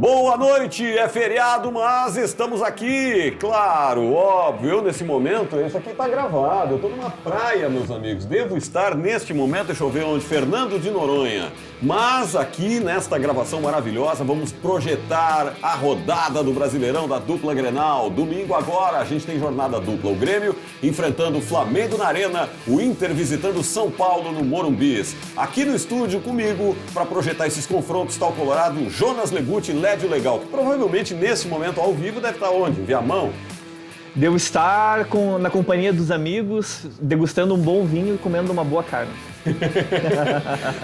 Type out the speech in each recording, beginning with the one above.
Boa noite, é feriado, mas estamos aqui, claro, óbvio, eu nesse momento, isso aqui tá gravado, eu tô numa praia, meus amigos, devo estar neste momento, deixa eu ver onde, Fernando de Noronha, mas aqui nesta gravação maravilhosa vamos projetar a rodada do Brasileirão da dupla Grenal. Domingo agora a gente tem jornada dupla, o Grêmio enfrentando o Flamengo na Arena, o Inter visitando São Paulo no Morumbis. Aqui no estúdio comigo para projetar esses confrontos está o colorado Jonas Legutti, Lédio Legal, que provavelmente nesse momento ao vivo deve estar onde? Em Viamão? Devo estar na companhia dos amigos, degustando um bom vinho e comendo uma boa carne.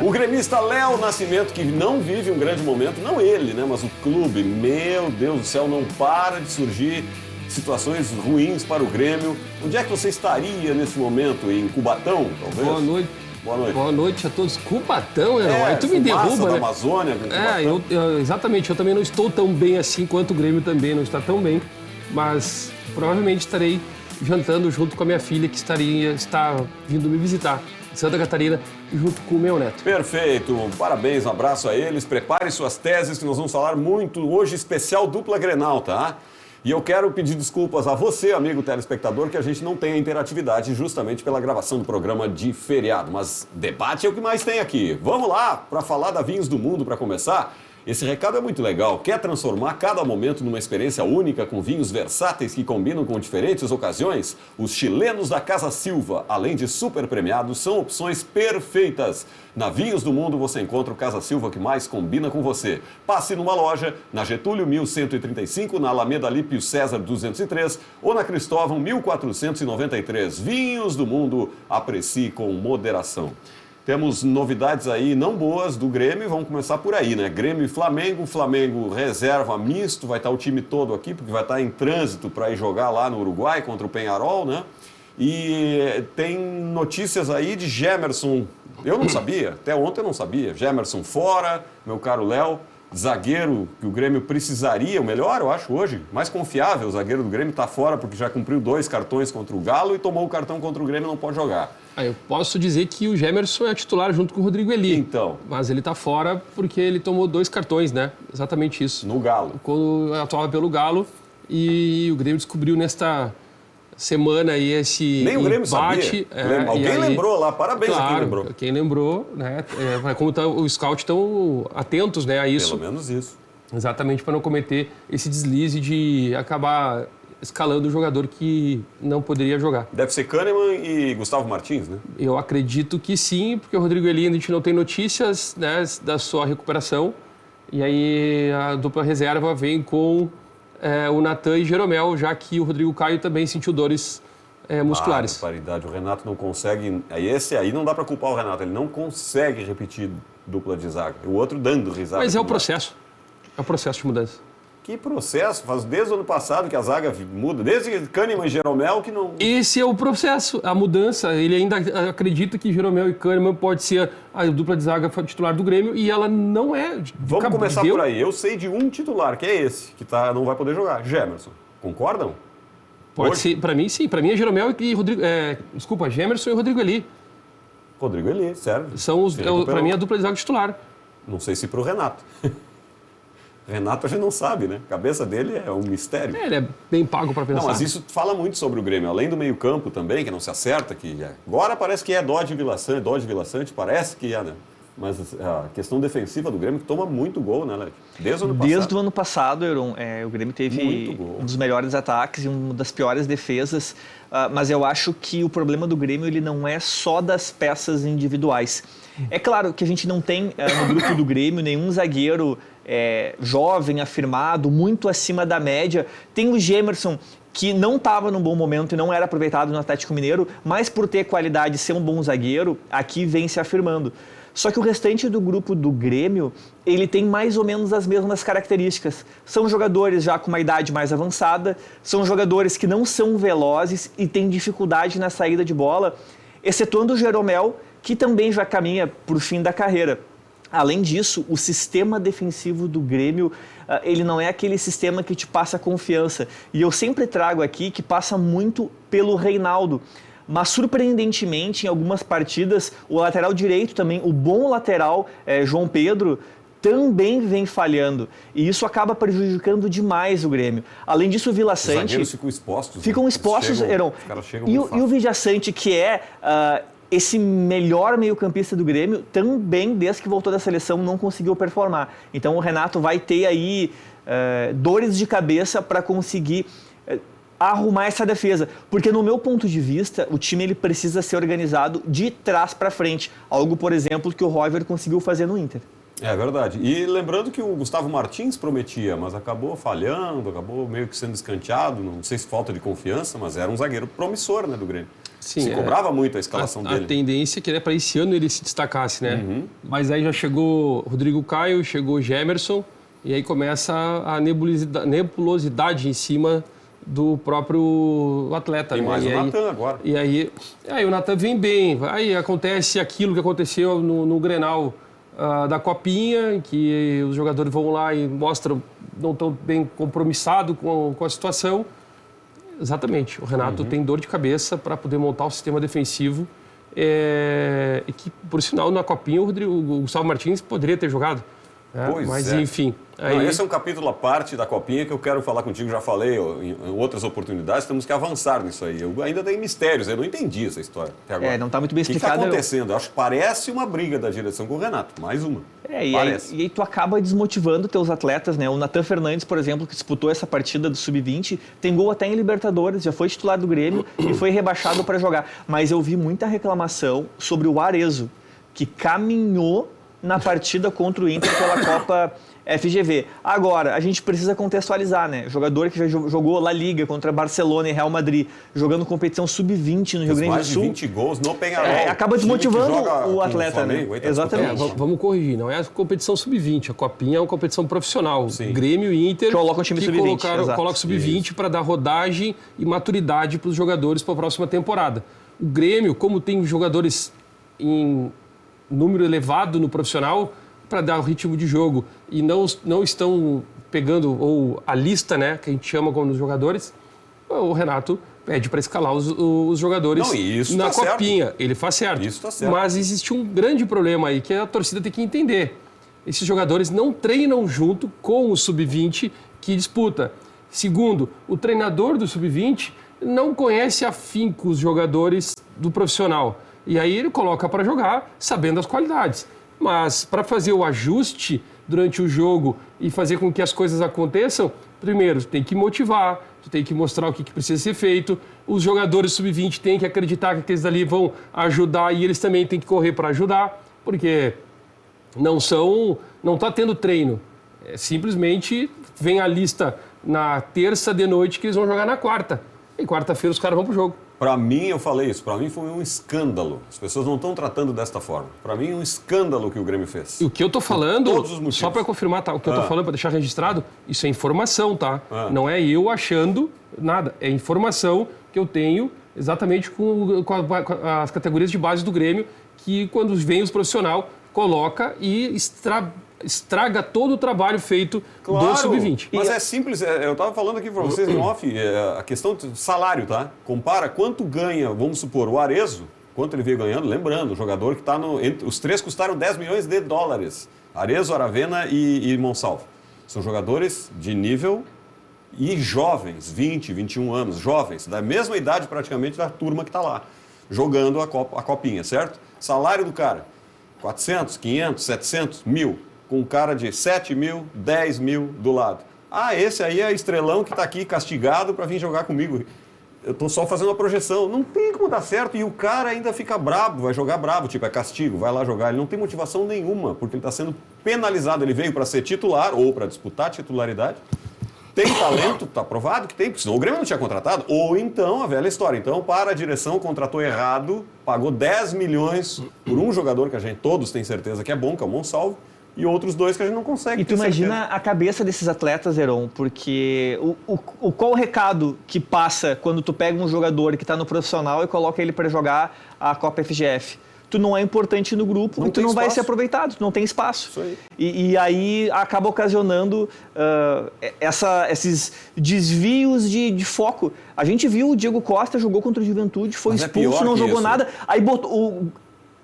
O gremista Léo Nascimento, que não vive um grande momento, não ele, né, mas o clube, meu Deus do céu, não para de surgir situações ruins para o Grêmio. Onde é que você estaria nesse momento? Em Cubatão, talvez? Boa noite. Boa noite. Boa noite a todos. Cubatão, Heron. Aí tu me derruba, da né? Amazônia. Exatamente. Eu também não estou tão bem assim quanto o Grêmio também não está tão bem. Mas provavelmente estarei jantando junto com a minha filha, que está vindo me visitar de Santa Catarina, junto com o meu neto. Perfeito. Parabéns, um abraço a eles. Prepare suas teses, que nós vamos falar muito hoje, especial dupla Grenal, tá? E eu quero pedir desculpas a você, amigo telespectador, que a gente não tem a interatividade justamente pela gravação do programa de feriado. Mas debate é o que mais tem aqui. Vamos lá, para falar da Vinhos do Mundo, para começar. Esse recado é muito legal. Quer transformar cada momento numa experiência única com vinhos versáteis que combinam com diferentes ocasiões? Os chilenos da Casa Silva, além de super premiados, são opções perfeitas. Na Vinhos do Mundo você encontra o Casa Silva que mais combina com você. Passe numa loja, na Getúlio 1135, na Alameda Lípio César 203 ou na Cristóvão 1493. Vinhos do Mundo, aprecie com moderação. Temos novidades aí não boas do Grêmio, vamos começar por aí, né? Grêmio e Flamengo, Flamengo reserva misto, vai estar o time todo aqui, porque vai estar em trânsito para ir jogar lá no Uruguai contra o Peñarol, né? E tem notícias aí de Gemerson, eu não sabia, até ontem eu não sabia, Gemerson fora, meu caro Léo, zagueiro que o Grêmio precisaria, o melhor eu acho hoje, mais confiável, o zagueiro do Grêmio está fora porque já cumpriu 2 cartões contra o Galo e tomou o cartão contra o Grêmio e não pode jogar. Eu posso dizer que o Gemerson é titular junto com o Rodrigo Eli. Então. Mas ele está fora porque ele tomou 2 cartões, né? Exatamente isso. No Galo. Quando atuava pelo Galo e o Grêmio descobriu nesta semana aí esse nem o Grêmio embate. Sabia. Alguém lembrou lá, parabéns claro, a quem lembrou. Quem lembrou, né? Como os scouts estão atentos, né, a isso. Pelo menos isso. Exatamente, para não cometer esse deslize de acabar escalando o jogador que não poderia jogar. Deve ser Kahneman e Gustavo Martins, né? Eu acredito que sim, porque o Rodrigo Eli a gente não tem notícias, né, da sua recuperação. E aí a dupla reserva vem com o Natan e Jeromel, já que o Rodrigo Caio também sentiu dores musculares. Paridade, o Renato não consegue... Esse aí não dá para culpar o Renato, ele não consegue repetir dupla de zaga. O outro dando risada. Mas é o processo. É o processo de mudança. Que processo? Faz desde o ano passado que a zaga muda, desde Kahneman e Jeromel que não... Esse é o processo, a mudança. Ele ainda acredita que Jeromel e Kahneman pode ser a dupla de zaga titular do Grêmio e ela não é. Vamos começar por aí. Eu sei de um titular, que é esse, que não vai poder jogar, Gemerson. Concordam? Pode ser, para mim sim. Para mim é Jeromel e Rodrigo... Gemerson e Rodrigo Eli. Rodrigo Eli, sério. São, para mim, a dupla de zaga titular. Não sei se para o Renato. Renato a gente não sabe, né? A cabeça dele é um mistério. Ele é bem pago para pensar. Não, mas isso fala muito sobre o Grêmio. Além do meio-campo também, que não se acerta, agora parece que é Dodge Vila Sante, parece que é, né? Mas a questão defensiva do Grêmio que toma muito gol, né, Léo? Desde o ano passado. Desde o ano passado, Heron, o Grêmio teve um dos melhores ataques e uma das piores defesas. Mas eu acho que o problema do Grêmio ele não é só das peças individuais. É claro que a gente não tem no grupo do Grêmio nenhum zagueiro jovem, afirmado, muito acima da média. Tem o Gemerson, que não estava num bom momento e não era aproveitado no Atlético Mineiro, mas por ter qualidade e ser um bom zagueiro, aqui vem se afirmando. Só que o restante do grupo do Grêmio, ele tem mais ou menos as mesmas características. São jogadores já com uma idade mais avançada, são jogadores que não são velozes e têm dificuldade na saída de bola, excetuando o Jeromel, que também já caminha para o fim da carreira. Além disso, o sistema defensivo do Grêmio, ele não é aquele sistema que te passa confiança. E eu sempre trago aqui que passa muito pelo Reinaldo. Mas, surpreendentemente, em algumas partidas, o lateral direito também, o bom lateral João Pedro, também vem falhando. E isso acaba prejudicando demais o Grêmio. Além disso, o Vila Sante... Os zagueiros ficam expostos. Ficam expostos, Heron. E o Vila Sante, que é esse melhor meio-campista do Grêmio, também, desde que voltou da seleção, não conseguiu performar. Então o Renato vai ter aí dores de cabeça para conseguir arrumar essa defesa. Porque, no meu ponto de vista, o time ele precisa ser organizado de trás para frente. Algo, por exemplo, que o Roger conseguiu fazer no Inter. É verdade. E lembrando que o Gustavo Martins prometia, mas acabou falhando, acabou meio que sendo escanteado, não sei se falta de confiança, mas era um zagueiro promissor, né, do Grêmio. Sim, se cobrava muito a escalação dele. A tendência é que para esse ano ele se destacasse, né? Mas aí já chegou Rodrigo Caio, chegou Gemerson, e aí começa a nebulosidade em cima do próprio atleta. Tem mais o Natan agora. E aí o Natan vem bem, aí acontece aquilo que aconteceu no Grenal da Copinha, em que os jogadores vão lá e mostram, não estão bem compromissados com a situação. Exatamente, o Renato tem dor de cabeça para poder montar o sistema defensivo, e que, por sinal, na Copinha o Gustavo Martins poderia ter jogado. Mas, enfim... Não, esse é um capítulo à parte da Copinha que eu quero falar contigo, já falei em outras oportunidades, temos que avançar nisso aí. Eu ainda tenho mistérios, eu não entendi essa história até agora. Não está muito bem explicado. O que está acontecendo? Eu acho que parece uma briga da direção com o Renato, mais uma. E aí tu acaba desmotivando teus atletas, né? O Natan Fernandes, por exemplo, que disputou essa partida do Sub-20, tem gol até em Libertadores, já foi titular do Grêmio e foi rebaixado para jogar. Mas eu vi muita reclamação sobre o Arezzo, que caminhou na partida contra o Inter pela Copa FGV. Agora, a gente precisa contextualizar, né? Jogador que já jogou La Liga contra Barcelona e Real Madrid, jogando competição Sub-20 no Rio Grande do Sul. Mais de 20 gols no Peñarol. Acaba desmotivando o atleta, né? Exatamente. Vamos corrigir, não é a competição Sub-20, a Copinha é uma competição profissional. Sim. Grêmio e Inter colocam o time Sub-20. Coloca o Sub-20 para dar rodagem e maturidade para os jogadores para a próxima temporada. O Grêmio, como tem jogadores em número elevado no profissional, para dar o ritmo de jogo, e não estão pegando, ou a lista, né, que a gente chama como os jogadores, o Renato pede para escalar os jogadores na Copinha. Certo. Ele faz certo. Isso tá certo. Mas existe um grande problema aí, que a torcida tem que entender. Esses jogadores não treinam junto com o Sub-20 que disputa. Segundo, o treinador do Sub-20 não conhece afinco os jogadores do profissional. E aí ele coloca para jogar sabendo as qualidades. Mas para fazer o ajuste durante o jogo e fazer com que as coisas aconteçam, primeiro, tu tem que motivar, tu tem que mostrar o que precisa ser feito. Os jogadores Sub-20 têm que acreditar que aqueles ali vão ajudar e eles também têm que correr para ajudar, porque não está tendo treino. Simplesmente vem a lista na terça de noite que eles vão jogar na quarta. E quarta-feira os caras vão pro jogo. Para mim, eu falei isso, para mim foi um escândalo. As pessoas não estão tratando desta forma. Para mim, um escândalo que o Grêmio fez. E o que eu estou falando, só para confirmar, tá? O que eu estou falando, para deixar registrado, isso é informação, tá? Não é eu achando nada. É informação que eu tenho exatamente com as categorias de base do Grêmio, que quando vem os profissional, coloca e estraga todo o trabalho feito do Sub-20. Mas é simples, eu estava falando aqui para vocês em off, a questão de salário, tá? Compara quanto ganha, vamos supor, o Arezzo, quanto ele veio ganhando, lembrando, o jogador que está os três custaram 10 milhões de dólares. Arezzo, Aravena e Monsalvo. São jogadores de nível e jovens, 20, 21 anos, jovens, da mesma idade praticamente da turma que está lá, jogando a copinha, certo? Salário do cara, 400, 500, 700, 1.000. Com um cara de 7 mil, 10 mil do lado. Esse aí é estrelão que está aqui castigado para vir jogar comigo. Eu estou só fazendo uma projeção. Não tem como dar certo. E o cara ainda fica brabo, vai jogar bravo, tipo, é castigo, vai lá jogar. Ele não tem motivação nenhuma, porque ele está sendo penalizado. Ele veio para ser titular ou para disputar a titularidade. Tem talento, está provado que tem, porque senão o Grêmio não tinha contratado. Ou então, a velha história. Então, para a direção, contratou errado, pagou 10 milhões por um jogador que a gente todos têm certeza que é bom, que é o Monsalvo. E outros dois que a gente não consegue. E tu imagina a cabeça desses atletas, Heron, porque qual o recado que passa quando tu pega um jogador que está no profissional e coloca ele para jogar a Copa FGF? Tu não é importante no grupo e tu não vai ser aproveitado, tu não tem espaço. Isso aí. E aí acaba ocasionando esses desvios de foco. A gente viu o Diego Costa, jogou contra o Juventude, foi expulso, não jogou nada, aí botou...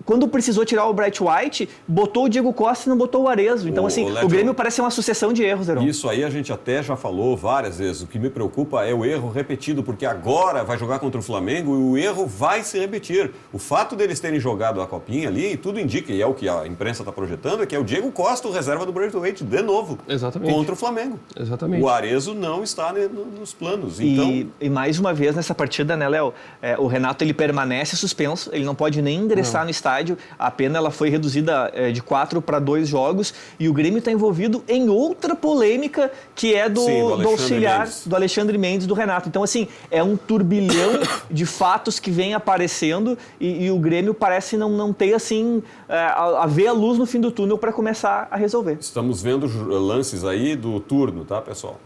quando precisou tirar o Bright White, botou o Diego Costa e não botou o Arezzo. Então, o Grêmio parece uma sucessão de erros, Heron. Isso aí a gente até já falou várias vezes. O que me preocupa é o erro repetido, porque agora vai jogar contra o Flamengo e o erro vai se repetir. O fato deles terem jogado a copinha ali, tudo indica, e é o que a imprensa está projetando, é que é o Diego Costa, o reserva do Bright White, de novo. Exatamente. Contra o Flamengo. Exatamente. O Arezzo não está nos planos. Então... E mais uma vez nessa partida, né, Léo? O Renato ele permanece suspenso, ele não pode nem ingressar no estádio. A pena ela foi reduzida de 4 para 2 jogos e o Grêmio está envolvido em outra polêmica que é do auxiliar do Alexandre Mendes, do Renato. Então, assim, é um turbilhão de fatos que vem aparecendo e o Grêmio parece não ter, assim, a ver a luz no fim do túnel para começar a resolver. Estamos vendo lances aí do turno, tá, pessoal?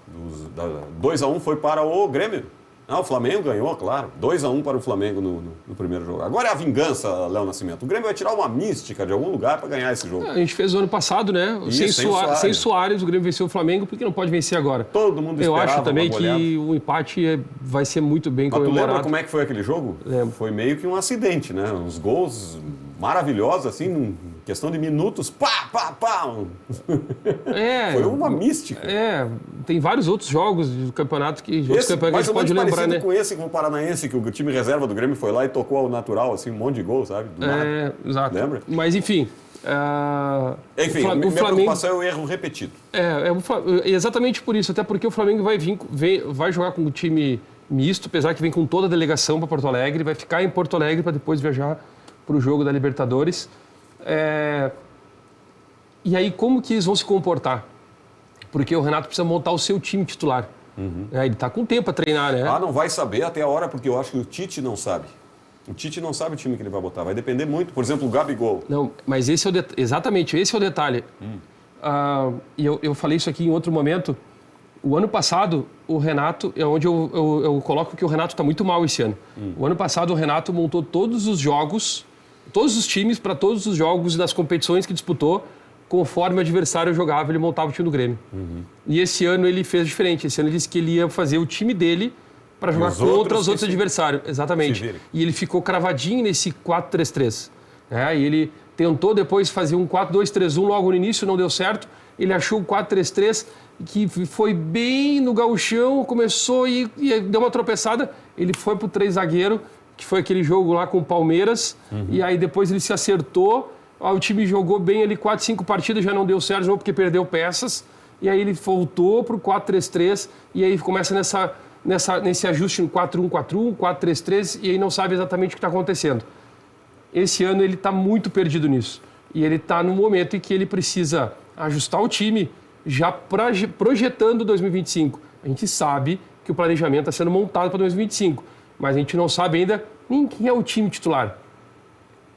2-1 foi para o Grêmio. O Flamengo ganhou, claro. 2-1 para o Flamengo no primeiro jogo. Agora é a vingança, Léo Nascimento. O Grêmio vai tirar uma mística de algum lugar para ganhar esse jogo. A gente fez o ano passado, né? Sem Soares, o Grêmio venceu o Flamengo, porque não pode vencer agora. Todo mundo esperava. Eu acho também que o empate vai ser muito bem comemorado. Mas tu lembra como é que foi aquele jogo? Foi meio que um acidente, né? Uns gols maravilhosos, assim, em questão de minutos. Pá, pá, pá! Foi uma mística. Tem vários outros jogos do campeonato que a gente pode lembrar, né? Com esse, com o Paranaense, que o time reserva do Grêmio foi lá e tocou ao natural, assim, um monte de gol, sabe? Do nada. Exato. Lembra? Mas, enfim... Enfim, minha preocupação é o erro repetido. Exatamente por isso, até porque o Flamengo vai jogar com o time misto, apesar que vem com toda a delegação para Porto Alegre, vai ficar em Porto Alegre para depois viajar para o jogo da Libertadores. E aí, como que eles vão se comportar? Porque o Renato precisa montar o seu time titular. Ele está com tempo a treinar, né? Não vai saber até a hora, porque eu acho que o Tite não sabe. O Tite não sabe o time que ele vai botar. Vai depender muito. Por exemplo, o Gabigol. Não, mas exatamente, esse é o detalhe. E eu falei isso aqui em outro momento. O ano passado, o Renato... É onde eu coloco que o Renato está muito mal esse ano. O ano passado, o Renato montou todos os jogos, todos os times para todos os jogos das competições que disputou, conforme o adversário jogava, ele montava o time do Grêmio. E esse ano ele fez diferente. Esse ano ele disse que ele ia fazer o time dele para jogar contra os outros adversários. Exatamente. E ele ficou cravadinho nesse 4-3-3. E ele tentou depois fazer um 4-2-3-1 logo no início, não deu certo. Ele achou o 4-3-3, que foi bem no gauchão, começou e deu uma tropeçada. Ele foi para o 3 zagueiro, que foi aquele jogo lá com o Palmeiras. E aí depois ele se acertou. O time jogou bem ali 4, 5 partidas, já não deu certo, porque perdeu peças. E aí ele voltou para o 4-3-3 e aí começa nesse ajuste no 4-1-4-1, 4-3-3 e aí não sabe exatamente o que está acontecendo. Esse ano ele está muito perdido nisso. E ele está no momento em que ele precisa ajustar o time já projetando 2025. A gente sabe que o planejamento está sendo montado para 2025, mas a gente não sabe ainda nem quem é o time titular.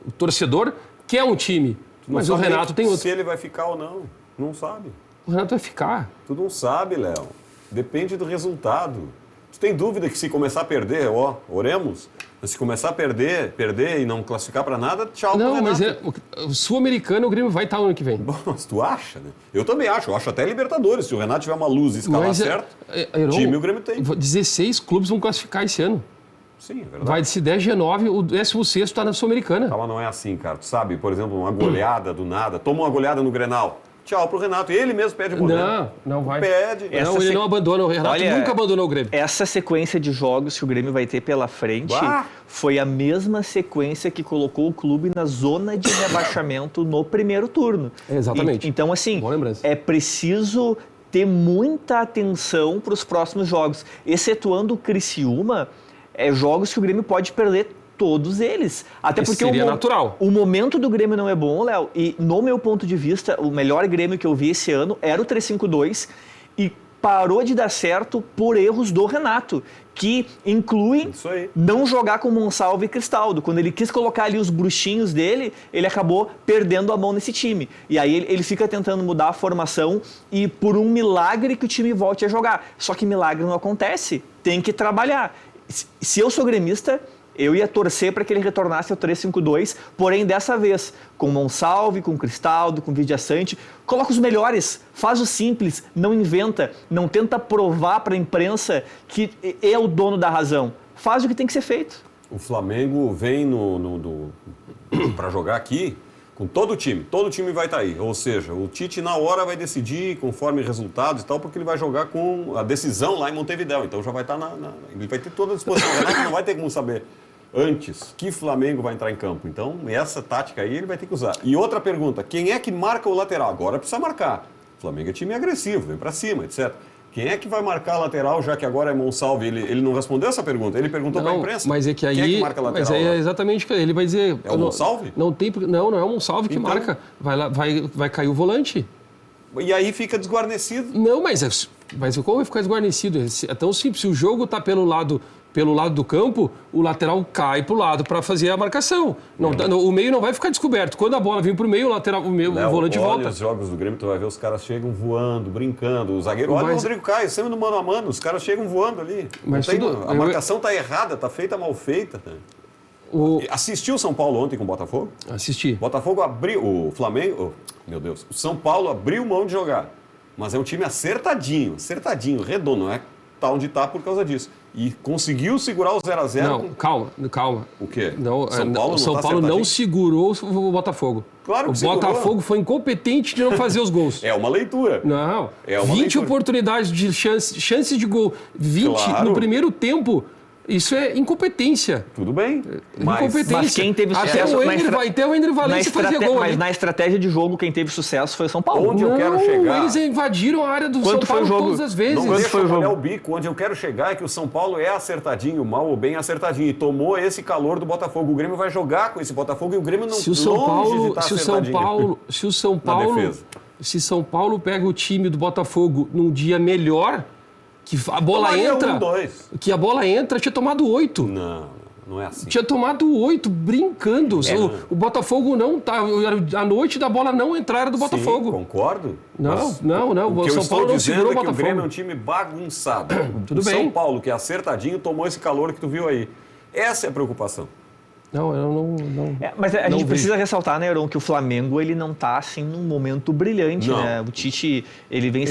O torcedor quer um time, mas o Renato tem outro. Se ele vai ficar ou não, não sabe. O Renato vai ficar. Tu não sabe, Léo. Depende do resultado. Tu tem dúvida que se começar a perder, oremos, se começar a perder e não classificar para nada, tchau pro Renato. Não, mas o Sul-Americano, o Grêmio vai estar no ano que vem. Bom, mas tu acha, né? Eu também acho. Eu acho até Libertadores. Se o Renato tiver uma luz e escalar certo, time o Grêmio tem. 16 clubes vão classificar esse ano. Sim, é verdade. Vai de 10 G9, o 16º está na Sul-Americana. Mas não é assim, cara. Tu sabe, por exemplo, uma goleada do nada. Toma uma goleada no Grenal. Tchau pro Renato. Ele mesmo pede Moreno. Não vai. Pede. Ele não abandona. O Renato nunca abandonou o Grêmio. Essa sequência de jogos que o Grêmio vai ter pela frente foi a mesma sequência que colocou o clube na zona de rebaixamento no primeiro turno. Exatamente. Então, assim, é preciso ter muita atenção para os próximos jogos. Excetuando o Criciúma, jogos que o Grêmio pode perder todos eles. Até porque seria natural. O momento do Grêmio não é bom, Léo, e no meu ponto de vista, o melhor Grêmio que eu vi esse ano era o 3-5-2 e parou de dar certo por erros do Renato, que incluem não jogar com Monsalvo e Cristaldo. Quando ele quis colocar ali os bruxinhos dele, ele acabou perdendo a mão nesse time. E aí ele fica tentando mudar a formação e por um milagre que o time volte a jogar. Só que milagre não acontece, tem que trabalhar. Se eu sou gremista, eu ia torcer para que ele retornasse ao 3-5-2, porém dessa vez, com Monsalve, com Cristaldo, com Vidiaçante, coloca os melhores, faz o simples, não inventa, não tenta provar para a imprensa que é o dono da razão. Faz o que tem que ser feito. O Flamengo vem para jogar aqui com todo o time vai estar aí. Ou seja, o Tite na hora vai decidir conforme resultados e tal, porque ele vai jogar com a decisão lá em Montevidéu. Então já vai estar ele vai ter toda a disposição. O Renato não vai ter como saber antes que Flamengo vai entrar em campo. Então essa tática aí ele vai ter que usar. E outra pergunta, quem é que marca o lateral? Agora precisa marcar. O Flamengo é time agressivo, vem para cima, etc. Quem é que vai marcar a lateral, já que agora é Monsalve? Ele não respondeu essa pergunta, ele perguntou para a imprensa. Mas é que aí, quem é que marca a lateral? Mas aí é exatamente, ele vai dizer... É o Monsalve? Não é o Monsalve que marca. Vai cair o volante. E aí fica desguarnecido. Não, mas como vai ficar desguarnecido? É tão simples. Se o jogo está pelo lado do campo, o lateral cai para o lado para fazer a marcação. O meio não vai ficar descoberto. Quando a bola vem para o meio, o volante volta. Os jogos do Grêmio, tu vai ver os caras chegam voando, brincando. O zagueiro, olha o Rodrigo Caio, sempre no mano a mano, os caras chegam voando ali. Mas a marcação está errada, está feita mal feita. Assistiu o São Paulo ontem com o Botafogo? Assisti. Botafogo abriu, o Flamengo, meu Deus, o São Paulo abriu mão de jogar. Mas é um time acertadinho, redondo, não é? Tá onde está por causa disso. E conseguiu segurar o 0-0. Não, calma. O quê? O São Paulo não segurou o Botafogo. Claro que o segurou. Botafogo foi incompetente de não fazer os gols. É uma leitura. Não. É uma 20 leitura. Oportunidades de chances de gol. 20 claro. No primeiro tempo. Isso é incompetência. Tudo bem. Mas quem teve sucesso... Até o Ender Valencia fazia gol. Mas na estratégia de jogo, quem teve sucesso foi o São Paulo. Onde eu quero chegar... Eles invadiram a área do São Paulo todas as vezes. Não deixa eu olhar o bico. Onde eu quero chegar é que o São Paulo é acertadinho, mal ou bem acertadinho. E tomou esse calor do Botafogo. O Grêmio vai jogar com esse Botafogo e o Grêmio não se o São Paulo pega o time do Botafogo num dia melhor... Que a bola entra. Que a bola entra, tinha tomado 8. Não é assim. Tinha tomado 8, brincando. O Botafogo não tá. A noite da bola não entrar era do Botafogo. Sim, concordo. Não. O São Paulo não segurou o Botafogo. O Grêmio é um time bagunçado. Tudo bem. São Paulo, que é acertadinho, tomou esse calor que tu viu aí. Essa é a preocupação. Não, eu não. Mas a gente precisa ressaltar, né, Heron, que o Flamengo ele não está assim num momento brilhante, né? O Tite ele vem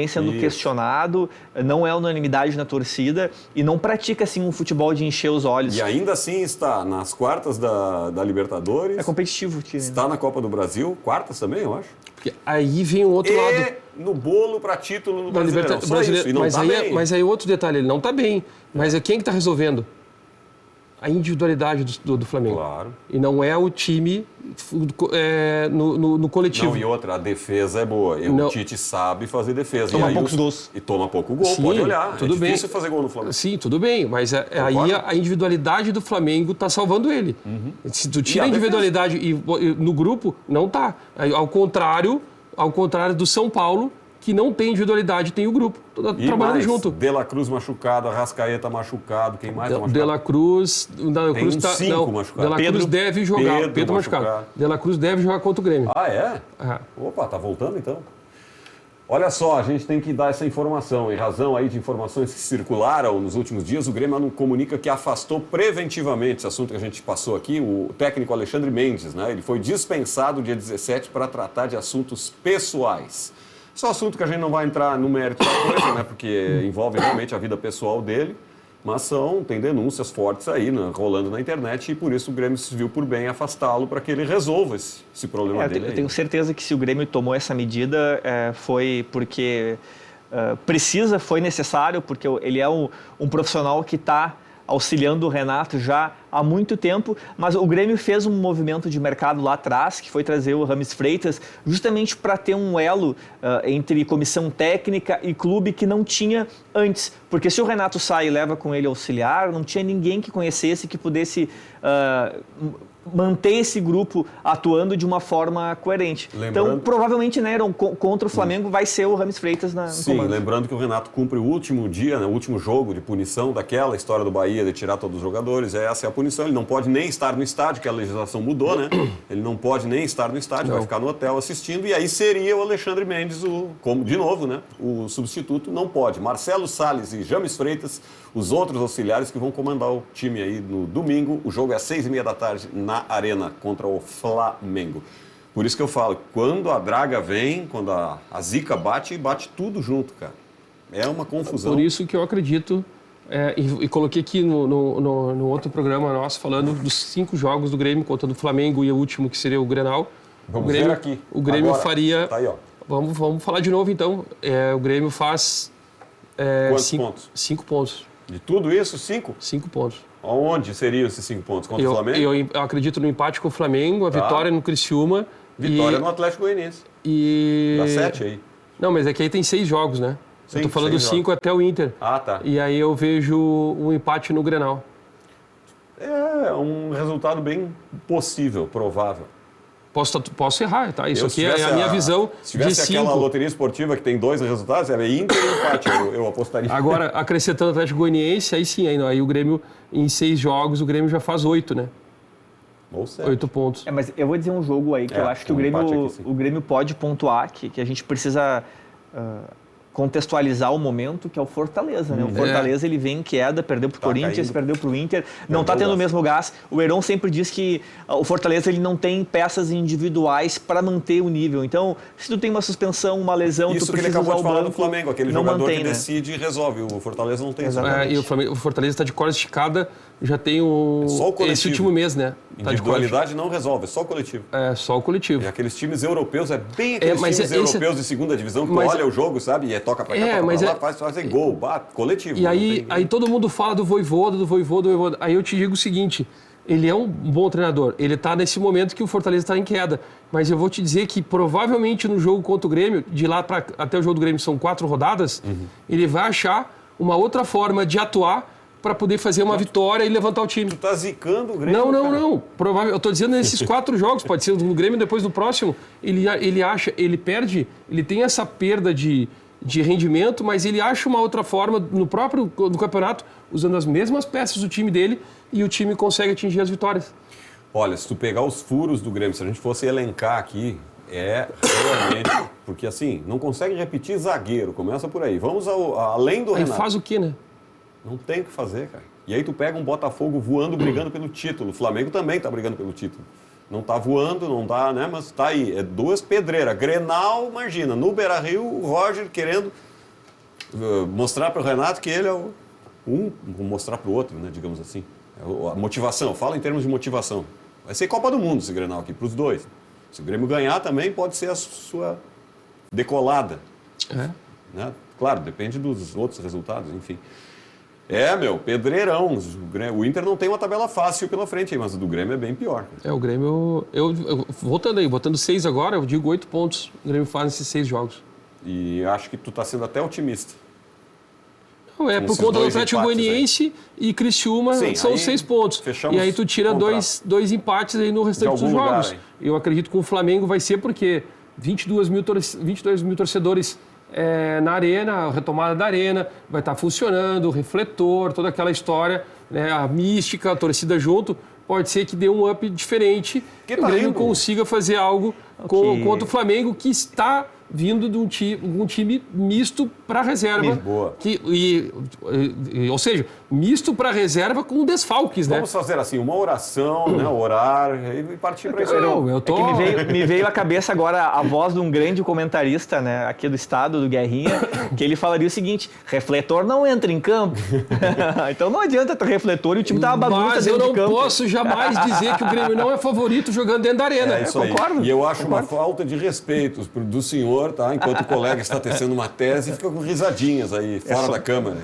sendo questionado, não é unanimidade na torcida e não pratica assim um futebol de encher os olhos. E ainda assim está nas quartas da Libertadores. É competitivo, Tite. Está na Copa do Brasil, quartas também, eu acho. Porque aí vem o outro lado. No bolo para título no Brasileirão. Só isso. E não mas aí outro detalhe, ele não está bem. Mas é quem que está resolvendo? A individualidade do Flamengo. Claro. E não é o time no coletivo. Não, e outra, a defesa é boa. O Tite sabe fazer defesa. Toma poucos gols. E toma pouco gol, sim, pode olhar. Tudo é difícil fazer gol no Flamengo. Sim, tudo bem. Mas aí a individualidade do Flamengo está salvando ele. Se tu tira a individualidade no grupo, não tá. Ao contrário do São Paulo, que não tem individualidade, tem o grupo, trabalhando junto. De La Cruz machucado, Arrascaeta machucado, quem mais está machucado? De La Cruz... Tem 5 machucados. De La Cruz deve jogar. Pedro machucado. De La Cruz deve jogar contra o Grêmio. Ah, é? Opa, tá voltando então. Olha só, a gente tem que dar essa informação. Em razão aí de informações que circularam nos últimos dias, o Grêmio comunica que afastou preventivamente esse assunto que a gente passou aqui, o técnico Alexandre Mendes, né? Ele foi dispensado dia 17 para tratar de assuntos pessoais. Esse é um assunto que a gente não vai entrar no mérito da coisa, né? Porque envolve realmente a vida pessoal dele, mas tem denúncias fortes aí, né? Rolando na internet, e por isso o Grêmio se viu por bem afastá-lo para que ele resolva esse problema dele. Eu tenho certeza que se o Grêmio tomou essa medida foi porque foi necessário, porque ele é um profissional que está auxiliando o Renato já há muito tempo, mas o Grêmio fez um movimento de mercado lá atrás, que foi trazer o Rames Freitas, justamente para ter um elo entre comissão técnica e clube que não tinha antes. Porque se o Renato sai e leva com ele auxiliar, não tinha ninguém que conhecesse, que pudesse manter esse grupo atuando de uma forma coerente. Então, provavelmente, né, contra o Flamengo vai ser o Rames Freitas no comando. Lembrando que o Renato cumpre o último dia, né, o último jogo de punição daquela história do Bahia de tirar todos os jogadores. Essa é a punição. Ele não pode nem estar no estádio, que a legislação mudou, né? Ele não pode nem estar no estádio, vai ficar no hotel assistindo. E aí seria o Alexandre Mendes, de novo, né? O substituto não pode. Marcelo Salles e James Freitas, os outros auxiliares que vão comandar o time aí no domingo. O jogo é às 6h30 da tarde na Arena contra o Flamengo. Por isso que eu falo, quando a draga vem, quando a zica bate tudo junto, cara. É uma confusão. Por isso que eu acredito E coloquei aqui no outro programa nosso, falando dos 5 jogos do Grêmio, contando o Flamengo e o último, que seria o Grenal. Vamos ver aqui. O Grêmio agora, faria... Tá aí, ó. Vamos falar de novo, então. O Grêmio faz... Quantos pontos? 5 pontos. De tudo isso, 5? 5 pontos. Onde seriam esses 5 pontos? Contra o Flamengo? Eu acredito no empate com o Flamengo, a vitória no Criciúma. Vitória no Atlético Goianiense. Dá 7 aí. Não, mas é que aí tem 6 jogos, né? Sim, eu tô falando 5 até o Inter. Ah, tá. E aí eu vejo um empate no Grenal. É um resultado bem possível, provável. Posso errar, tá? Isso aqui é a minha visão se tivesse de 5. aquela loteria esportiva que tem 2 resultados, é Inter e empate, eu apostaria. Agora, acrescentando o Atlético Goianiense, aí sim, aí o Grêmio, em 6 jogos, o Grêmio já faz 8, né? Ou 7. 8 pontos. Mas eu vou dizer um jogo aí que eu acho que o Grêmio pode pontuar, que a gente precisa contextualizar o momento, que é o Fortaleza, né? O Fortaleza, ele vem em queda, perdeu pro Corinthians, perdeu pro Inter, não tá tendo o mesmo gás. O Heron sempre diz que o Fortaleza, ele não tem peças individuais para manter o nível. Então, se tu tem uma suspensão, uma lesão, isso tu que ele precisa acabou de usar o falar banco, do Flamengo, aquele não jogador mantém, que né? decide e resolve. O Fortaleza não tem essa. E o Fortaleza está de corda esticada, já tem só o coletivo. esse último mês, né? Individualidade não resolve, é só o coletivo. É, só o coletivo. E aqueles times europeus, bem aqueles times europeus de segunda divisão, que tu olha o jogo, sabe? E toca pra cá, toca pra lá, faz gol, bate, coletivo. E aí todo mundo fala do Vojvoda. Aí eu te digo o seguinte, ele é um bom treinador, ele tá nesse momento que o Fortaleza está em queda, mas eu vou te dizer que provavelmente no jogo contra o Grêmio, de lá até o jogo do Grêmio são 4 rodadas, ele vai achar uma outra forma de atuar para poder fazer uma vitória e levantar o time. Tu tá zicando o Grêmio? Não. Provável, eu tô dizendo nesses 4 jogos, pode ser no Grêmio, depois no próximo, ele perde, ele tem essa perda de rendimento, mas ele acha uma outra forma no campeonato, usando as mesmas peças do time dele, e o time consegue atingir as vitórias. Olha, se tu pegar os furos do Grêmio, se a gente fosse elencar aqui, realmente... Porque assim, não consegue repetir zagueiro, começa por aí. Vamos além do Renato. Aí faz o quê, né? Não tem o que fazer, cara. E aí tu pega um Botafogo voando, brigando pelo título. O Flamengo também tá brigando pelo título. Não tá voando, não tá, né? Mas tá aí. É 2 pedreiras. Grenal, imagina. No Beira-Rio, o Roger querendo mostrar para o Renato que ele é mostrar para o outro, né? Digamos assim. A motivação. Fala em termos de motivação. Vai ser Copa do Mundo esse Grenal aqui, para os dois. Se o Grêmio ganhar também pode ser a sua decolada. Né? Claro, depende dos outros resultados, enfim. Pedreirão. O Inter não tem uma tabela fácil pela frente aí, mas o do Grêmio é bem pior. O Grêmio... Eu botando 6 agora, eu digo 8 pontos. O Grêmio faz esses 6 jogos. E acho que tu tá sendo até otimista. Não, por conta do Atlético Goianiense e Criciúma, são 6 pontos. E aí tu tira dois empates aí no restante dos jogos. Eu acredito que com o Flamengo vai ser porque 22 mil torcedores... na arena, a retomada da arena, vai estar funcionando, o refletor, toda aquela história, né, a mística, a torcida junto, pode ser que dê um up diferente e o Grêmio consiga fazer algo contra o Flamengo, que está vindo de um time misto para reserva. Boa. Ou seja, misto para reserva com desfalques, né? Vamos fazer assim, uma oração, né, orar e partir para isso. Que me veio à cabeça agora a voz de um grande comentarista, né, aqui do estado, do Guerrinha, que ele falaria o seguinte: refletor não entra em campo. Então não adianta ter refletor e o time tá uma bagunça dentro de campo. Mas eu não posso jamais dizer que o Grêmio não é favorito jogando dentro da arena. Isso aí. Concordo. E eu acho uma falta de respeito do senhor, tá? Enquanto o colega está tecendo uma tese, fica com risadinhas aí, fora da câmera.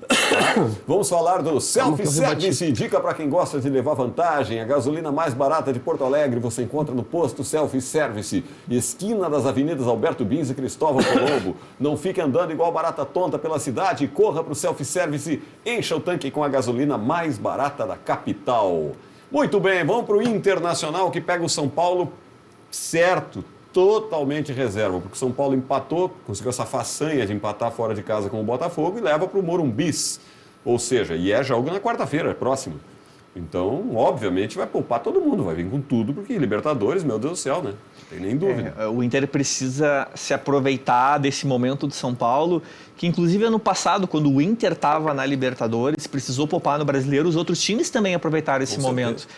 Tá? Vamos falar do Self-Service, dica para quem gosta de levar vantagem. A gasolina mais barata de Porto Alegre você encontra no posto Self-Service, esquina das avenidas Alberto Bins e Cristóvão Colombo. Não fique andando igual barata tonta pela cidade, corra para o Self-Service, encha o tanque com a gasolina mais barata da capital. Muito bem, vamos para o Internacional, que pega o São Paulo certo, totalmente reserva, porque o São Paulo empatou, conseguiu essa façanha de empatar fora de casa com o Botafogo e leva para o Morumbis. Ou seja, e é jogo na quarta-feira, próximo. Então, obviamente, vai poupar todo mundo, vai vir com tudo, porque Libertadores, meu Deus do céu, né? Não tem nem dúvida. O Inter precisa se aproveitar desse momento do São Paulo, que inclusive ano passado, quando o Inter estava na Libertadores, precisou poupar no Brasileiro, os outros times também aproveitaram esse momento.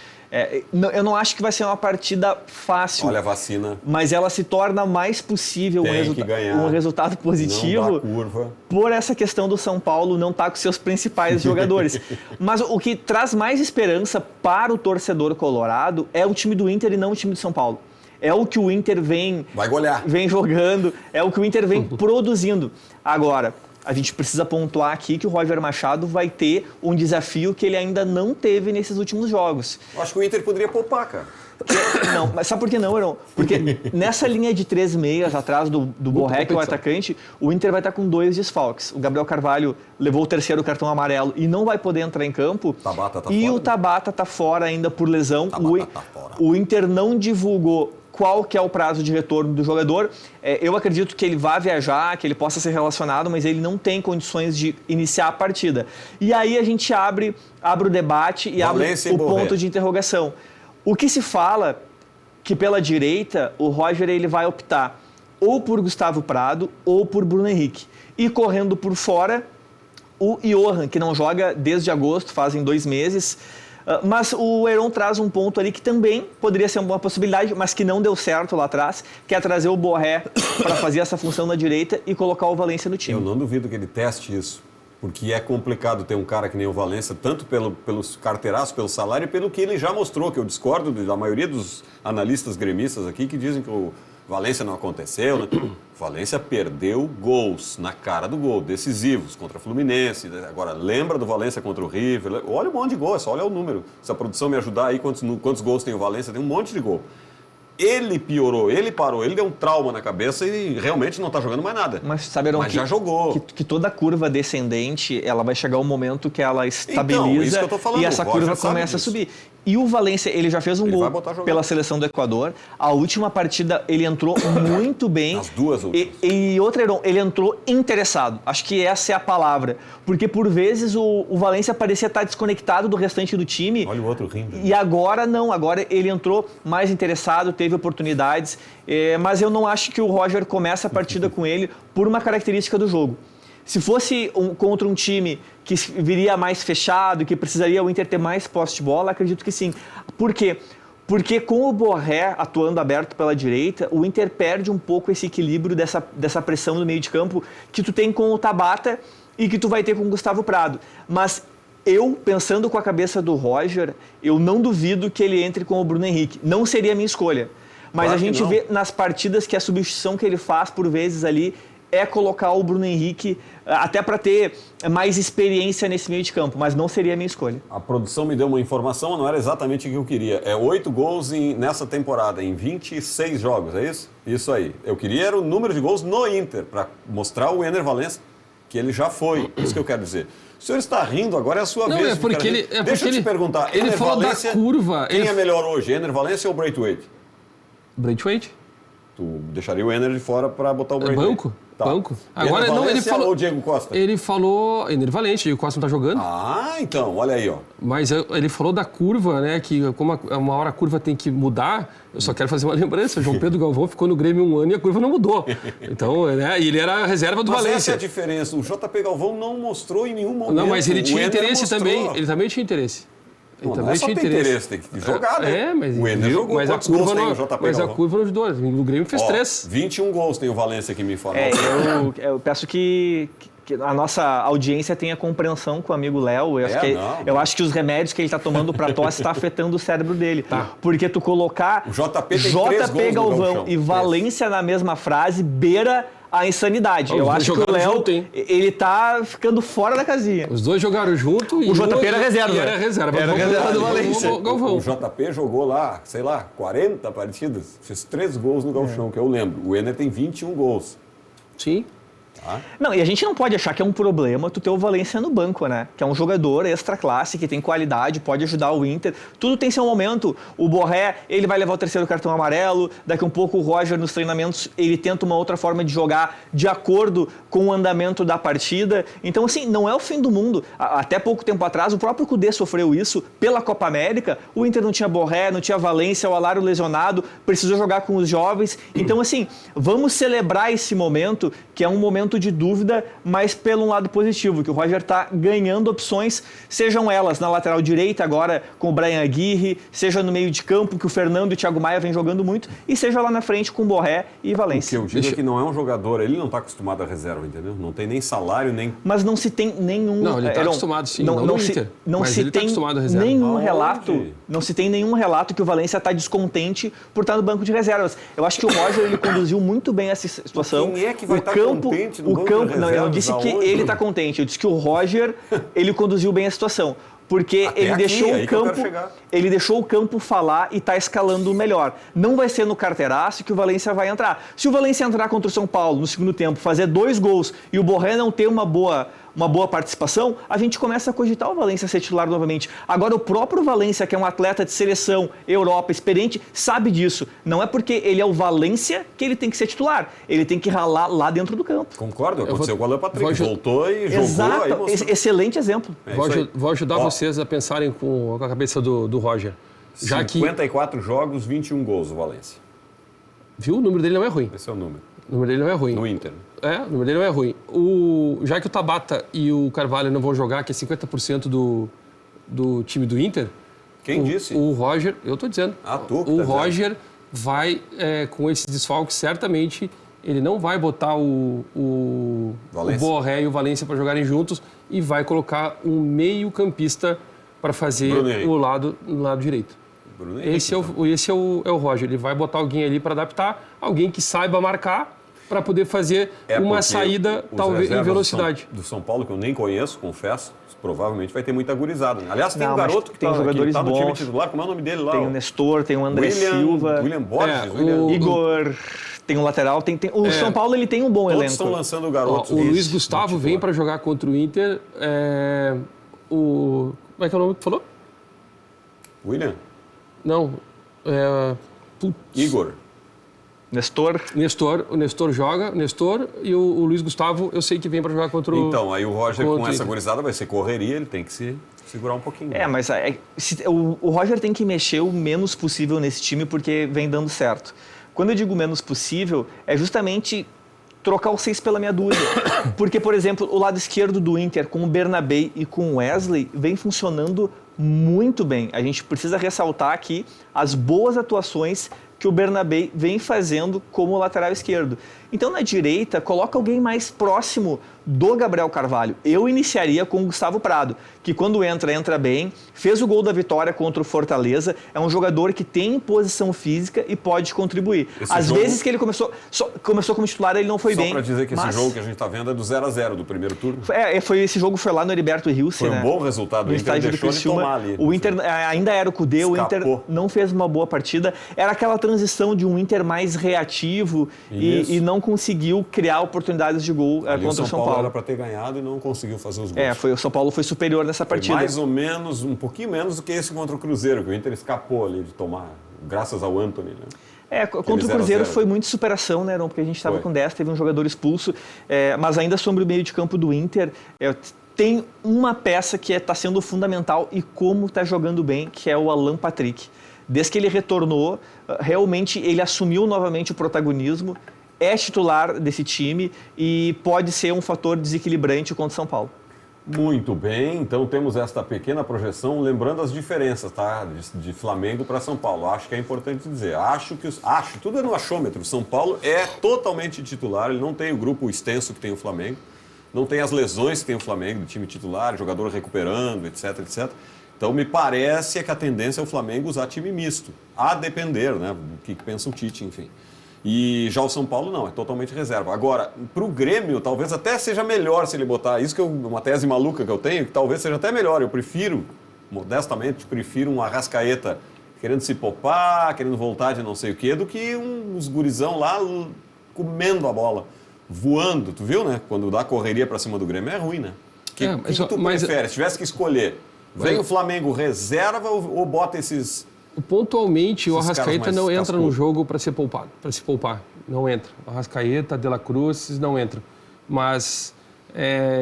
Eu não acho que vai ser uma partida fácil. Olha a vacina. Mas ela se torna mais possível um resultado positivo. Não dá curva. Por essa questão do São Paulo não estar com seus principais jogadores. Mas o que traz mais esperança para o torcedor colorado é o time do Inter e não o time do São Paulo. É o que o Inter vem jogando, é o que o Inter vem produzindo. Agora, a gente precisa pontuar aqui que o Roger Machado vai ter um desafio que ele ainda não teve nesses últimos jogos. Eu acho que o Inter poderia poupar, cara. Não, mas sabe por que não, Heron? Porque nessa linha de 3 meias atrás do Borré, que é o atacante, o Inter vai estar com 2 desfalques. O Gabriel Carvalho levou o 3º cartão amarelo e não vai poder entrar em campo. Tabata tá e fora, o Tabata está fora ainda por lesão. Fora. O Inter não divulgou qual que é o prazo de retorno do jogador. Eu acredito que ele vá viajar, que ele possa ser relacionado, mas ele não tem condições de iniciar a partida. E aí a gente abre o debate e abre o ponto de interrogação. O que se fala que pela direita o Roger ele vai optar ou por Gustavo Prado ou por Bruno Henrique. E correndo por fora o Johan, que não joga desde agosto, fazem 2 meses. Mas o Heron traz um ponto ali que também poderia ser uma possibilidade, mas que não deu certo lá atrás, que é trazer o Borré para fazer essa função na direita e colocar o Valência no time. Eu não duvido que ele teste isso, porque é complicado ter um cara que nem o Valência, tanto pelos carteiraços, pelo salário e pelo que ele já mostrou, que eu discordo da maioria dos analistas gremistas aqui que dizem que o Valência não aconteceu, né? O Valência perdeu gols na cara do gol, decisivos, contra a Fluminense. Agora, lembra do Valência contra o River? Olha um monte de gol, é só olha o número. Se a produção me ajudar aí, quantos gols tem o Valência? Tem um monte de gol. Ele piorou, ele parou, ele deu um trauma na cabeça e realmente não está jogando mais nada. Mas sabe, Heron, já jogou. Que toda curva descendente, ela vai chegar um momento que ela estabiliza isso que eu tô falando, e essa curva começa a subir. E o Valência, ele já fez um gol pela seleção do Equador. A última partida, ele entrou muito bem. As 2 últimas. E outra, Heron, ele entrou interessado. Acho que essa é a palavra. Porque, por vezes, o Valência parecia estar desconectado do restante do time. Olha o outro rindo. E agora, não. Agora, ele entrou mais interessado, teve oportunidades. Mas eu não acho que o Roger começa a partida com ele por uma característica do jogo. Se fosse contra um time que viria mais fechado, que precisaria o Inter ter mais posse de bola, acredito que sim. Por quê? Porque com o Borré atuando aberto pela direita, o Inter perde um pouco esse equilíbrio dessa pressão no meio de campo que tu tem com o Tabata e que tu vai ter com o Gustavo Prado. Mas eu, pensando com a cabeça do Roger, eu não duvido que ele entre com o Bruno Henrique. Não seria a minha escolha. Mas claro, a gente vê nas partidas que a substituição que ele faz por vezes ali é colocar o Bruno Henrique até para ter mais experiência nesse meio de campo, mas não seria a minha escolha. A produção me deu uma informação, não era exatamente o que eu queria. É 8 gols nessa temporada, em 26 jogos, é isso? Isso aí. Eu queria era o número de gols no Inter, para mostrar o Ener Valencia, que ele já foi. Isso que eu quero dizer. O senhor está rindo, agora é a sua vez. Não, é porque ele... Deixa eu te perguntar. Ele falou da curva. Quem é melhor hoje, Ener Valencia ou Braithwaite? Braithwaite. Tu deixaria o Ener de fora para botar o Braithwaite? Banco. Tá. Banco. Agora não, ele falou. Ou o Diego Costa? Ele falou. Ener Valencia, o Diego Costa não tá jogando. Ah, então, olha aí, ó. Mas ele falou da curva, né? Que como uma hora a curva tem que mudar, eu só quero fazer uma lembrança. João Pedro Galvão ficou no Grêmio 1 ano e a curva não mudou. Então, né, ele era a reserva do Valencia. Essa é a diferença. O JP Galvão não mostrou em nenhum momento. Não, mas ele tinha interesse também. Ele também tinha interesse. Ele também tinha interesse, tem que jogar, né? Mas o Ener jogou, mas a curva não, mas a curva não ajudou. O Grêmio fez 3. 21 gols tem o Valência que me informa. Eu peço que a nossa audiência tenha compreensão com o amigo Léo. Eu acho que os remédios que ele está tomando para tosse está afetando o cérebro dele. Tá. Porque tu colocar o JP tem 3 gols Galvão e Valência na mesma frase beira a insanidade. Eu acho que o Léo, ele tá ficando fora da casinha. Os dois jogaram junto e o JP era reserva. Era reserva. Era reserva do Valência. O JP jogou lá, sei lá, 40 partidas, fez 3 gols no Gauchão, que eu lembro. O Ener tem 21 gols. Sim. Tá. Não, e a gente não pode achar que é um problema tu ter o Valência no banco, né? Que é um jogador extra classe, que tem qualidade, pode ajudar o Inter. Tudo tem seu momento. O Borré, ele vai levar o 3º cartão amarelo. Daqui um pouco o Roger, nos treinamentos, ele tenta uma outra forma de jogar de acordo com o andamento da partida. Então, assim, não é o fim do mundo. Até pouco tempo atrás, o próprio Cudê sofreu isso pela Copa América. O Inter não tinha Borré, não tinha Valência, o Alário lesionado, precisou jogar com os jovens. Então, assim, vamos celebrar esse momento, que é um momento elemento de dúvida, mas pelo lado positivo, que o Roger está ganhando opções, sejam elas na lateral direita agora com o Brian Aguirre, seja no meio de campo, que o Fernando e o Thiago Maia vêm jogando muito, e seja lá na frente com Borré e Valência. O que eu digo é que não é um jogador, ele não está acostumado à reserva, entendeu? Não tem nem salário, nem... Mas não se tem nenhum... Não, ele está acostumado sim, não no Inter, mas ele está acostumado à reserva. Não se tem nenhum relato que o Valência está descontente por estar no banco de reservas. Eu acho que o Roger ele conduziu muito bem essa situação. Quem é que vai estar contente no banco de reservas? Não, eu não disse que ele está contente, eu disse que o Roger ele conduziu bem a situação. Porque ele deixou o campo falar e está escalando melhor. Não vai ser no carteiraço que o Valência vai entrar. Se o Valência entrar contra o São Paulo no segundo tempo, fazer 2 gols e o Borré não ter uma boa participação, a gente começa a cogitar o Valência ser titular novamente. Agora, o próprio Valência, que é um atleta de seleção, Europa, experiente, sabe disso. Não é porque ele é o Valência que ele tem que ser titular. Ele tem que ralar lá dentro do campo. Concordo, aconteceu com o Alan Patrick. Voltou e jogou. Exato, excelente exemplo. Vou ajudar vocês a pensarem com a cabeça do Roger. 54 jogos, 21 gols o Valência. Viu? O número dele não é ruim. Esse é o número. O número dele não é ruim. No Inter. O número dele não é ruim. Já que o Tabata e o Carvalho não vão jogar, que é 50% do time do Inter... Quem disse? O Roger, eu estou dizendo. O Roger vai, com esses desfalques, certamente, ele não vai botar o Borré e o Valência para jogarem juntos e vai colocar um meio-campista para fazer no lado direito. Esse é o Roger. Ele vai botar alguém ali para adaptar, alguém que saiba marcar, para poder fazer uma saída, talvez, em velocidade. Do São Paulo, que eu nem conheço, confesso, provavelmente vai ter muita gurizada. Né? Aliás, tem um garoto que tem jogadores tá no bons. time titular, como é o nome dele lá? Tem o Nestor, tem o André Silva. William Borges. Igor, tem um lateral. O São Paulo ele tem um bom elenco. Todos estão lançando o garoto. O Luiz Gustavo vem para jogar contra o Inter. Como é que é o nome que falou? William? Não. Igor. O Nestor joga, e o Luiz Gustavo eu sei que vem para jogar contra o... Então, aí o Roger com essa gurizada vai ser correria, ele tem que se segurar um pouquinho. Mas o Roger tem que mexer o menos possível nesse time porque vem dando certo. Quando eu digo menos possível, é justamente trocar o 6 pela meia dúzia. Porque, por exemplo, o lado esquerdo do Inter com o Bernabé e com o Wesley vem funcionando muito bem. A gente precisa ressaltar aqui as boas atuações que o Bernabé vem fazendo como lateral esquerdo. Então, na direita, coloca alguém mais próximo do Gabriel Carvalho. Eu iniciaria com o Gustavo Prado, que quando entra bem, fez o gol da vitória contra o Fortaleza, é um jogador que tem posição física e pode contribuir. Às vezes que ele começou como titular, ele não foi bem. Só para dizer que esse jogo que a gente está vendo é do 0-0 do primeiro turno. Esse jogo foi lá no Heriberto Hilse, Foi um bom resultado, o Inter deixou de tomar ali. O Inter ainda era o Cudê, o Inter não fez uma boa partida. Era aquela transição de um Inter mais reativo e não conseguiu criar oportunidades de gol contra o São Paulo. Era para ter ganhado e não conseguiu fazer os gols. O São Paulo foi superior nessa partida. Mais ou menos, um pouquinho menos do que esse contra o Cruzeiro, que o Inter escapou ali de tomar, graças ao Antony, né? Contra o Cruzeiro foi muita superação, né, Heron? Porque a gente estava com 10, teve um jogador expulso, mas ainda sobre o meio de campo do Inter, tem uma peça que está sendo fundamental e como está jogando bem, que é o Alan Patrick. Desde que ele retornou, realmente ele assumiu novamente o protagonismo, é titular desse time e pode ser um fator desequilibrante contra o São Paulo. Muito bem, então temos esta pequena projeção, lembrando as diferenças, tá? De Flamengo para São Paulo. Acho que é importante dizer. Tudo é no achômetro. São Paulo é totalmente titular, ele não tem o grupo extenso que tem o Flamengo, não tem as lesões que tem o Flamengo, do time titular, jogador recuperando, etc, etc. Então, me parece que a tendência é o Flamengo usar time misto, a depender, né, do que pensa o Tite, enfim. E já o São Paulo não, é totalmente reserva. Agora, para o Grêmio, talvez até seja melhor se ele botar... Isso que é uma tese maluca que eu tenho, que talvez seja até melhor. Eu prefiro, modestamente, um Arrascaeta querendo se poupar, querendo voltar de não sei o quê, do que uns gurizão lá comendo a bola, voando. Tu viu, né? Quando dá correria para cima do Grêmio, é ruim, né? O que tu prefere? Se tivesse que escolher, vem o Flamengo reserva ou bota esses... Pontualmente, o Arrascaeta não entra no jogo para se poupar. Não entra. O Arrascaeta, De La Cruz não entram. Mas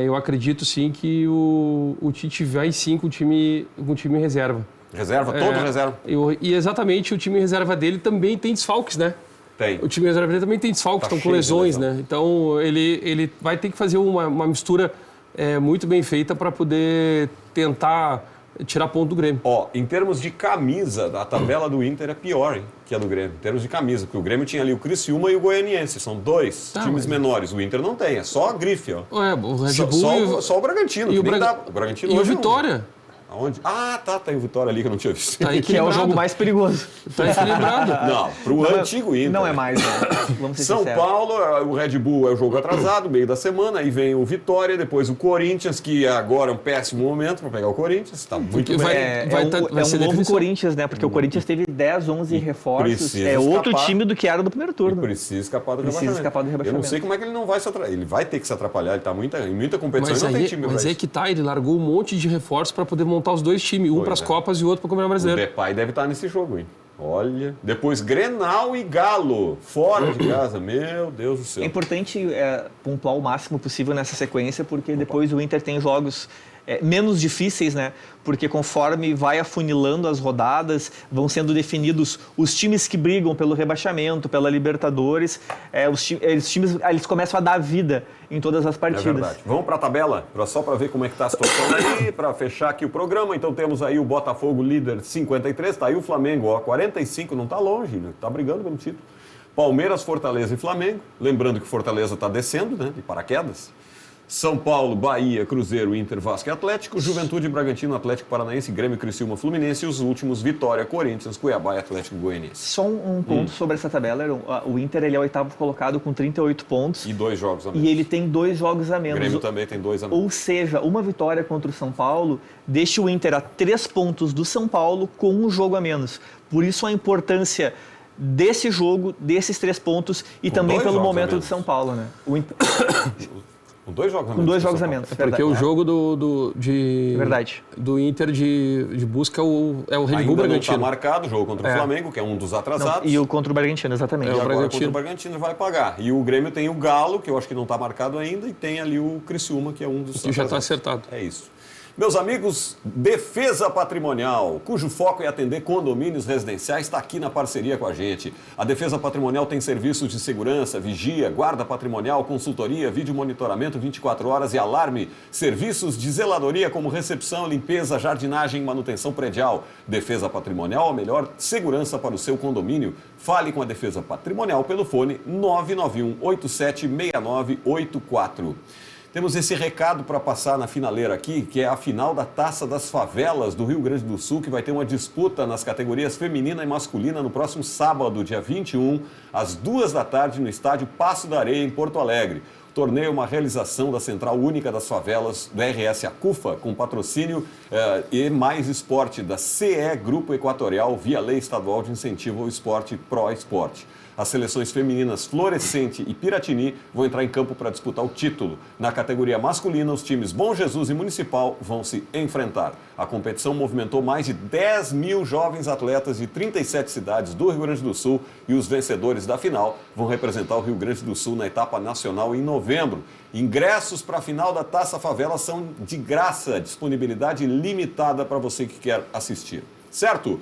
eu acredito sim que o Tite vai sim com o time reserva. Reserva? Todo reserva? E exatamente o time reserva dele também tem desfalques, né? Tem. O time reserva também tem desfalques, estão com lesões, né? Então ele vai ter que fazer uma mistura muito bem feita para poder tentar tirar ponto do Grêmio. Ó, em termos de camisa, a tabela do Inter é pior, hein, que a do Grêmio. Em termos de camisa, porque o Grêmio tinha ali o Criciúma e o Goianiense. São dois times menores. O Inter não tem, é só a grife, ó. O Red Bull só o Bragantino. E o Bragantino e o hoje Vitória. Aonde? Ah, tá o Vitória ali que eu não tinha visto. Tá que é o jogo mais perigoso. Tá equilibrado. Não, pro antigo Inter. Não é mais, né? Vamos ser São sinceros. Paulo, o Red Bull é o jogo atrasado, meio da semana, aí vem o Vitória, depois o Corinthians, que agora é um péssimo momento para pegar o Corinthians, tá muito bem. É um novo Corinthians, né? Porque o Corinthians teve 10, 11 reforços. É outro time do que era do primeiro turno. Precisa escapar do rebaixamento. Eu não sei como é que ele não vai se atrapalhar. Ele vai ter que se atrapalhar, ele tá em muita competição e não tem time. Mas é que tá, ele largou um monte de reforços para poder montar os dois times. Um para as Copas e o outro para o Campeonato Brasileiro. O Depay deve estar nesse jogo, hein? Olha. Depois Grenal e Galo. Fora de casa. Meu Deus do céu. É importante pontuar o máximo possível nessa sequência, porque depois o Inter tem jogos menos difíceis, né? Porque conforme vai afunilando as rodadas, vão sendo definidos os times que brigam pelo rebaixamento, pela Libertadores, os times eles começam a dar vida em todas as partidas. É verdade. Vamos para a tabela, só para ver como é que está a situação aí, para fechar aqui o programa. Então temos aí o Botafogo líder 53, está aí o Flamengo, ó, 45, não está longe, está brigando pelo título. Palmeiras, Fortaleza e Flamengo. Lembrando que Fortaleza está descendo, né, de paraquedas. São Paulo, Bahia, Cruzeiro, Inter, Vasco e Atlético, Juventude, Bragantino, Atlético Paranaense, Grêmio, Criciúma, Fluminense e os últimos Vitória, Corinthians, Cuiabá e Atlético Goianiense. Só um ponto sobre essa tabela, o Inter ele é o oitavo colocado com 38 pontos. E 2 jogos a menos. E ele tem 2 jogos a menos. O Grêmio também tem 2 a menos. Ou seja, uma vitória contra o São Paulo deixa o Inter a 3 pontos do São Paulo com um jogo a menos. Por isso a importância desse jogo, desses 3 pontos e Com também 2 pelo jogos a momento menos. de São Paulo, né? Com 2 jogos a menos. Com 2 jogos a menos, porque o jogo verdade. do Inter de busca é o Red Bull Bragantino. Ainda não está marcado o jogo contra o Flamengo, que é um dos atrasados. Não, e o contra o Bragantino, exatamente. E agora contra o Bragantino vai pagar. E o Grêmio tem o Galo, que eu acho que não está marcado ainda, e tem ali o Criciúma, que é um dos que já está acertado. É isso. Meus amigos, Defesa Patrimonial, cujo foco é atender condomínios residenciais, está aqui na parceria com a gente. A Defesa Patrimonial tem serviços de segurança, vigia, guarda patrimonial, consultoria, vídeo monitoramento 24 horas e alarme. Serviços de zeladoria como recepção, limpeza, jardinagem e manutenção predial. Defesa Patrimonial, a melhor segurança para o seu condomínio. Fale com a Defesa Patrimonial pelo fone 991 876984. Temos esse recado para passar na finaleira aqui, que é a final da Taça das Favelas do Rio Grande do Sul, que vai ter uma disputa nas categorias feminina e masculina no próximo sábado, dia 21, às 2 da tarde, no estádio Passo da Areia, em Porto Alegre. O torneio é uma realização da Central Única das Favelas, do RS Acufa, com patrocínio e mais esporte da CE Grupo Equatorial, via Lei Estadual de Incentivo ao Esporte Pro Esporte. As seleções femininas Florescente e Piratini vão entrar em campo para disputar o título. Na categoria masculina, os times Bom Jesus e Municipal vão se enfrentar. A competição movimentou mais de 10 mil jovens atletas de 37 cidades do Rio Grande do Sul e os vencedores da final vão representar o Rio Grande do Sul na etapa nacional em novembro. Ingressos para a final da Taça Favela são de graça, disponibilidade limitada para você que quer assistir. Certo?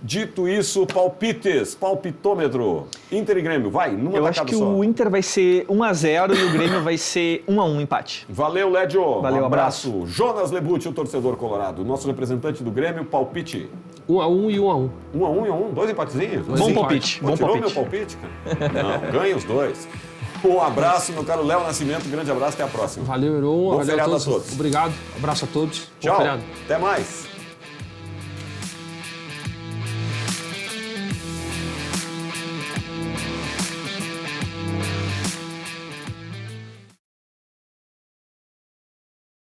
Dito isso, palpites, palpitômetro. Inter e Grêmio, vai, numa Eu acho que só. o Inter vai ser 1-0 e o Grêmio vai ser 1-1, empate. Valeu, Lédio. Valeu, um abraço. Jonas Lebucci, o torcedor colorado, nosso representante do Grêmio, palpite. 1-1 e 1-1. 1-1 e 1-1, 2 empatezinhos? Bom palpite, bom tirou palpite. Meu palpite, cara? Não, ganha os 2. Um abraço, meu caro Léo Nascimento, grande abraço, até a próxima. Valeu, Heron. Bom Valeu feriado a todos. a todos. Obrigado, abraço a todos. Tchau, Bom feriado. até mais.